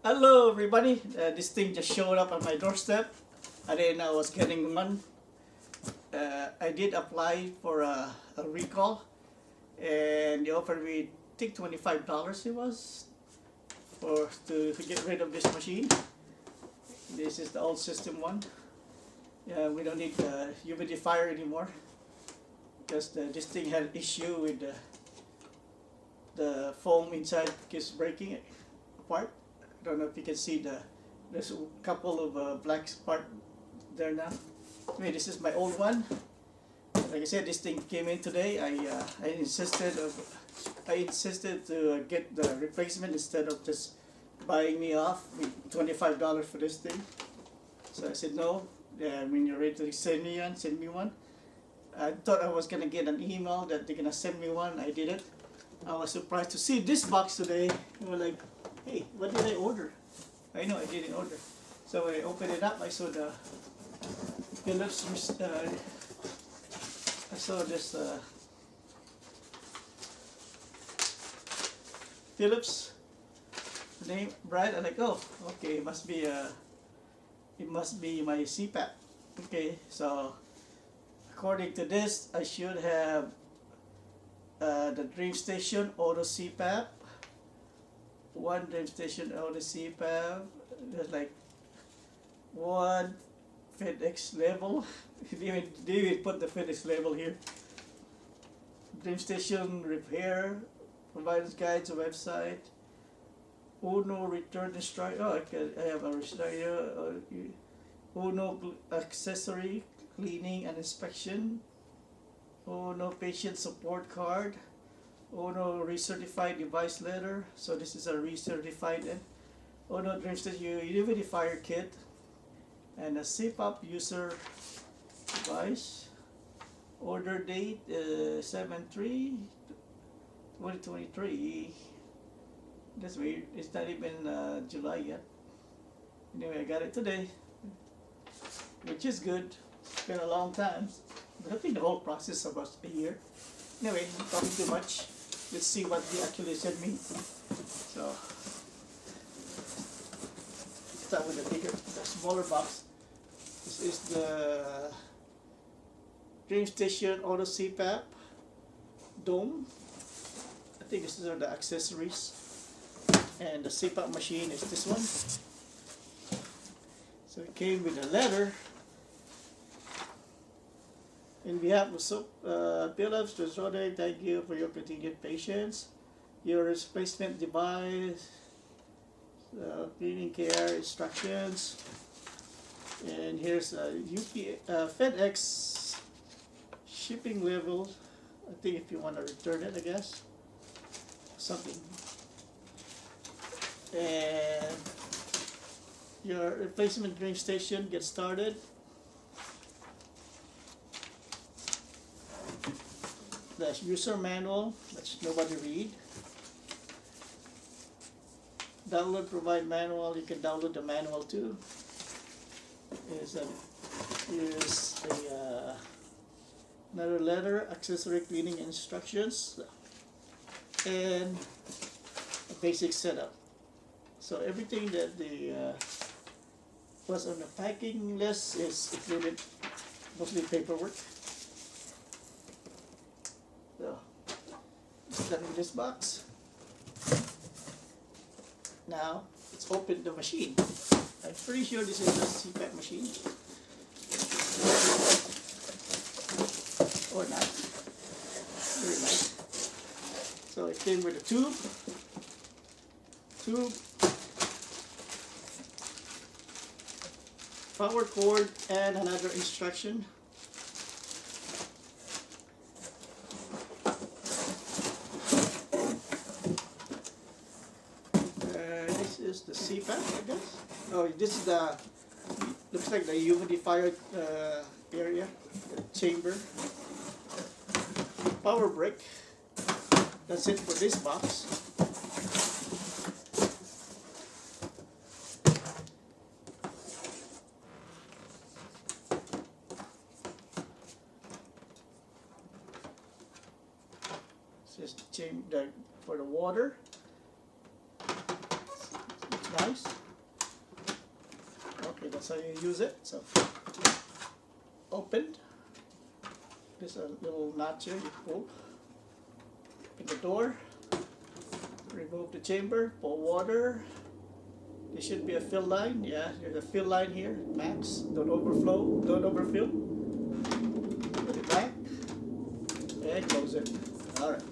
Hello everybody, this thing just showed up on my doorstep. I didn't know I was getting one. I did apply for a recall and they offered me, I think $25 it was, to get rid of this machine. This is the old system one. We don't need the humidifier anymore because this thing had issue with the foam inside keeps breaking it apart. I don't know if you can see there's a couple of black part there now. Anyway, this is my old one. Like I said, this thing came in today. I insisted to get the replacement instead of just buying me off with $25 for this thing. So I said no. When you're ready to send me one. I thought I was gonna get an email that they're gonna send me one. I didn't. I was surprised to see this box today. They were like, hey, what did I order? I know I didn't order. So when I opened it up, I saw the Philips. I saw this Philips name brand. I'm like, oh, okay, it must be my Cpap. Okay, so according to this, I should have the DreamStation Auto Cpap. One DreamStation Auto Cpap. There's like one FedEx label. They even put the FedEx label here. DreamStation repair, provider's guide to website. Uno return instruction. Oh, I have a restrider. Uno accessory cleaning and inspection. Uno patient support card. Uno recertified device letter. So this is a recertified. Uno DreamStation Humidifier kit. And a Cpap user device. Order date 7/3/2023. That's weird. It's not even July yet. Anyway, I got it today, which is good. It's been a long time. But I think the whole process of about a year. Anyway, I'm talking too much. Let's see what they actually sent me. So, start with the smaller box. This is the DreamStation Auto Cpap Dome. I think these are the accessories. And the Cpap machine is this one. So it came with a letter. In behalf of Philips, Respironics, thank you for your continued patience. Your replacement device, cleaning care instructions, and here's a FedEx shipping label. I think if you want to return it, I guess something. And your replacement DreamStation gets started. The user manual, which nobody read. Download provide manual, you can download the manual too. Here's another letter, accessory cleaning instructions, and a basic setup. So everything that was on the packing list is included, mostly paperwork. So, done with this box. Now, let's open the machine. I'm pretty sure this is a Cpap machine. Or not. Very nice. So it came with a tube, power cord, and another instruction. This is the Cpap, I guess. Oh, this is looks like the humidifier area, the chamber. Power brick. That's it for this box. This is the chamber for the water. It's device. Okay, that's how you use it. So opened. There's a little notch here, you pull. Open the door. Remove the chamber, pour water. There should be a fill line. Yeah, there's a fill line here. Max. Don't overflow, don't overfill. Put it back. And close it. Alright.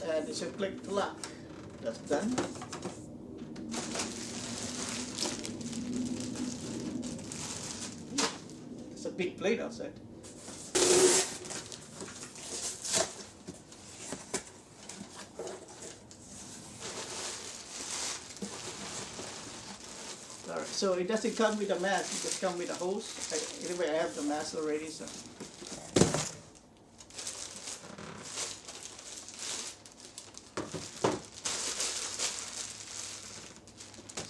And it should click to lock. That's done. It's a big plate outside. Alright, so it doesn't come with a mask, it just comes with a hose. Anyway, I have the mask already, so.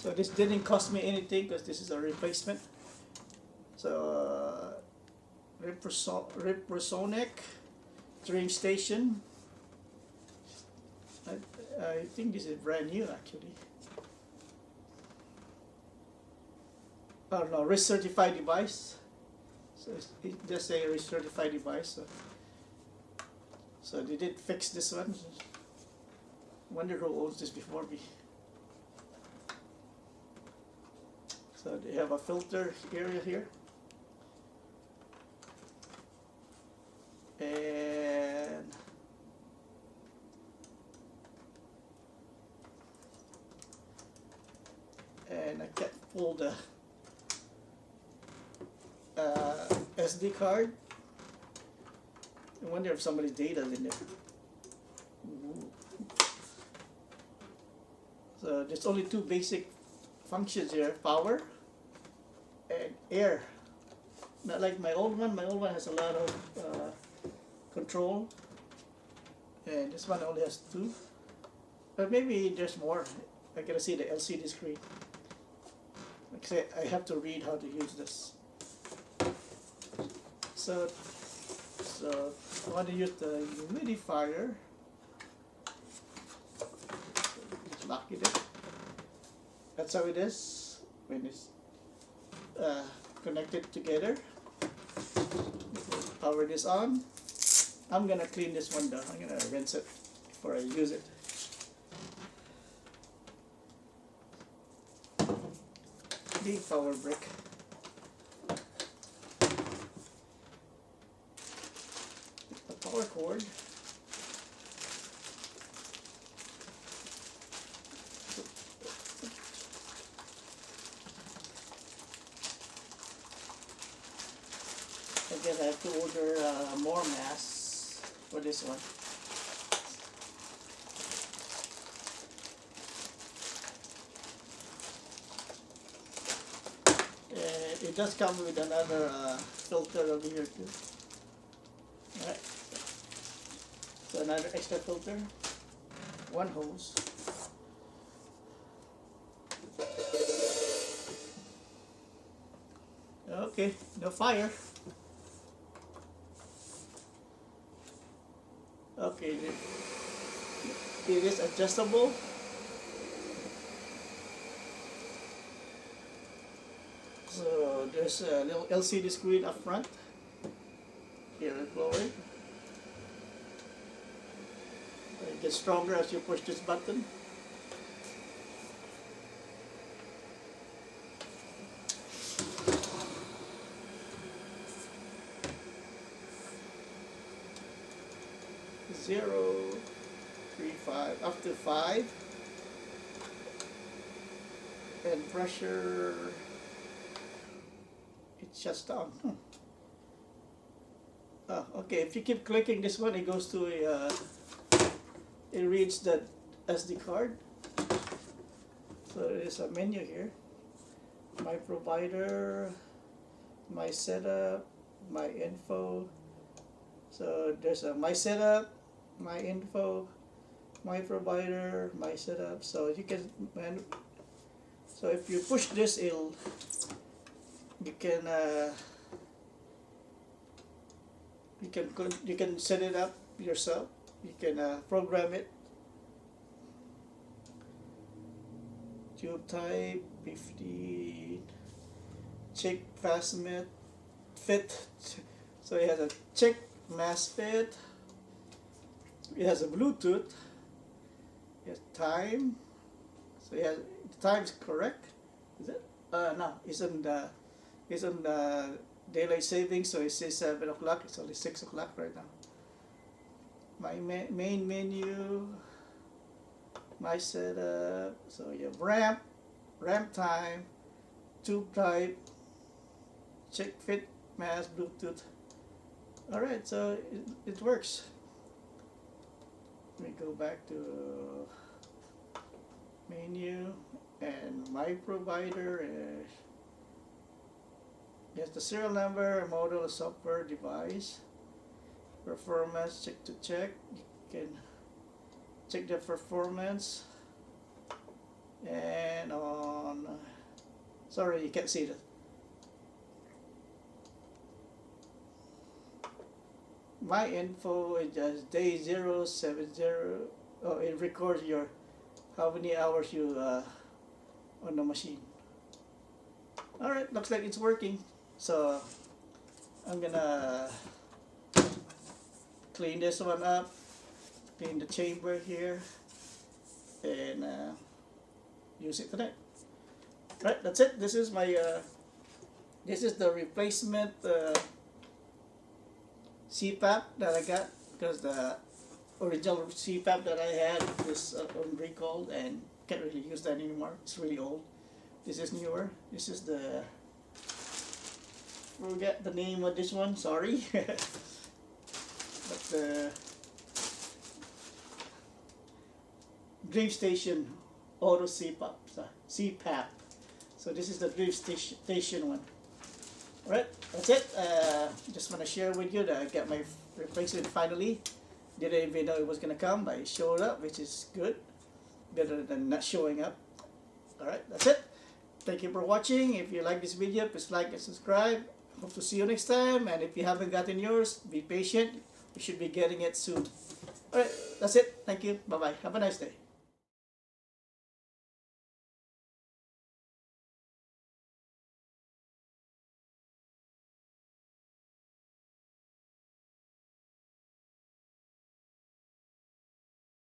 So this didn't cost me anything because this is a replacement. So Respironics DreamStation. I think this is brand new actually. Oh no, recertified device. So it just say recertified device. So they did fix this one. Wonder who owns this before me. So they have a filter area here. And I can't pull the SD card. I wonder if somebody's data is in there. Ooh. So there's only two basic functions here: power and air. Not like my old one. My old one has a lot of control, and this one only has two. But maybe there's more. I gotta see the LCD screen. Like I say, I have to read how to use this. So I want to use the humidifier. Just lock it in. That's how it is when it's connected together. Power this on. I'm gonna clean this one down. I'm gonna rinse it before I use it. The power brick. The power cord. Again, I have to order more masks for this one. And it does come with another filter over here too. Alright. So another extra filter. One hose. Okay, no fire. Okay, it is adjustable. So there's a little LCD screen up front. Here it's blowing. It gets stronger as you push this button. Zero, 3, 5, up to 5, and pressure, it shuts down. Oh, okay, if you keep clicking this one, it goes to a, it reads the SD card. So there's a menu here. My provider, my setup, my info. So there's a my setup, my info, my provider, my setup. So you can, so if you push this, you can set it up yourself. You can program it. tube type 50, check fast fit. So it has a check mass fit. It has a Bluetooth. It has time. So it has, the time is correct. Is it? No, it's on the daylight saving. So it says 7 o'clock. It's only 6 o'clock right now. My main menu. My setup. So you have ramp time, tube type, check fit, mass, Bluetooth. Alright, so it works. Let me go back to menu, and my provider is, yes, the serial number, model, software, device, performance, check to check. You can check the performance, and on, sorry, you can't see that. My info is just day 070. Oh, it records your how many hours you on the machine. All right, looks like it's working. So I'm gonna clean this one up, clean the chamber here, and use it tonight. All right, that's it. This is my this is the replacement Cpap that I got, because the original Cpap that I had is on recall and can't really use that anymore. It's really old. This is newer. This is the, forget the name of this one, sorry. But the DreamStation Auto Cpap. So this is the DreamStation one. Alright, that's it. Just want to share with you that I got my replacement finally. Didn't even know it was going to come, but it showed up, which is good. Better than not showing up. Alright, that's it. Thank you for watching. If you like this video, please like and subscribe. Hope to see you next time. And if you haven't gotten yours, be patient. You should be getting it soon. Alright, that's it. Thank you. Bye-bye. Have a nice day.